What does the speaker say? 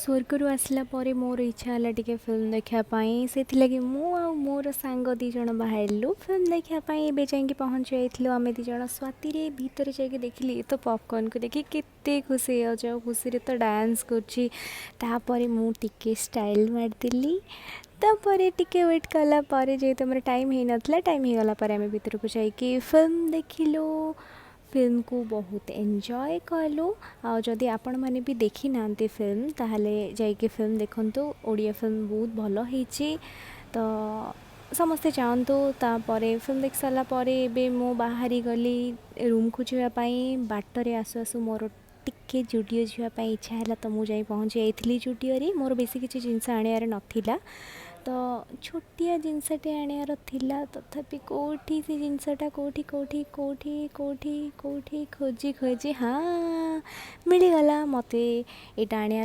स्वर्गରୁ ଆସିଲା ପରେ ମୋର ଇଚ୍ଛା ହେଲା ଟିକେ ଫିଲ୍ମ ଦେଖିବା ପାଇଁ ସେଥିଲାଗି ମୁଁ ଆଉ ମୋର ସାଙ୍ଗ ଦୁଇ ଜଣ ବାହାରିଲୁ ଫିଲ୍ମ ଦେଖିବା ପାଇଁ। ଏବେ ଯାଇକି ପହଞ୍ଚି ଯାଇଥିଲୁ ଆମେ ଦୁଇ ଜଣ ସ୍ୱାତିରେ। ଭିତରେ ଯାଇକି ଦେଖିଲି ଏ ତ ପପକର୍ଣ୍ଣକୁ ଦେଖି କେତେ ଖୁସି ହେଇଯାଉଛି ଆଉ ଖୁସିରେ ତ ଡ୍ୟାନ୍ସ କରୁଛି। ତାପରେ ମୁଁ ଟିକେ ଷ୍ଟାଇଲ୍ ମାରିଦେଲି। ତାପରେ ଟିକେ ୱେଟ୍ କଲା ପରେ ଯେହେତୁ ଆମର ଟାଇମ୍ ହେଇନଥିଲା ଟାଇମ୍ ହେଇଗଲା ପରେ ଆମେ ଭିତରକୁ ଯାଇକି ଫିଲ୍ମ ଦେଖିଲୁ। ଫିଲ୍ମକୁ ବହୁତ ଏନ୍ଜୟ କଲୁ। ଆଉ ଯଦି ଆପଣମାନେ ବି ଦେଖି ନାହାନ୍ତି ଫିଲ୍ମ ତାହେଲେ ଯାଇକି ଫିଲ୍ମ ଦେଖନ୍ତୁ। ଓଡ଼ିଆ ଫିଲ୍ମ ବହୁତ ଭଲ ହେଇଛି ତ ସମସ୍ତେ ଯାଆନ୍ତୁ। ତାପରେ ଫିଲ୍ମ ଦେଖି ସାରିଲା ପରେ ଏବେ ମୁଁ ବାହାରି ଗଲି ରୁମ୍କୁ ଯିବା ପାଇଁ। ବାଟରେ ଆସୁ ଆସୁ ମୋର ଟିକେ ଜୁଡ଼ିଓ ଯିବା ପାଇଁ ଇଚ୍ଛା ହେଲା ତ ମୁଁ ଯାଇ ପହଞ୍ଚି ଯାଇଥିଲି ଜୁଡ଼ିଓରେ। ମୋର ବେଶୀ କିଛି ଜିନିଷ ଆଣିବାର ନଥିଲା ତ ଛୋଟିଆ ଜିନିଷଟେ ଆଣିବାର ଥିଲା ତଥାପି କେଉଁଠି ସେ ଜିନିଷଟା କେଉଁଠି କେଉଁଠି କେଉଁଠି କେଉଁଠି କେଉଁଠି ଖୋଜି ଖୋଜି ହଁ ମିଳିଗଲା ମୋତେ। ଏଇଟା ଆଣିବାର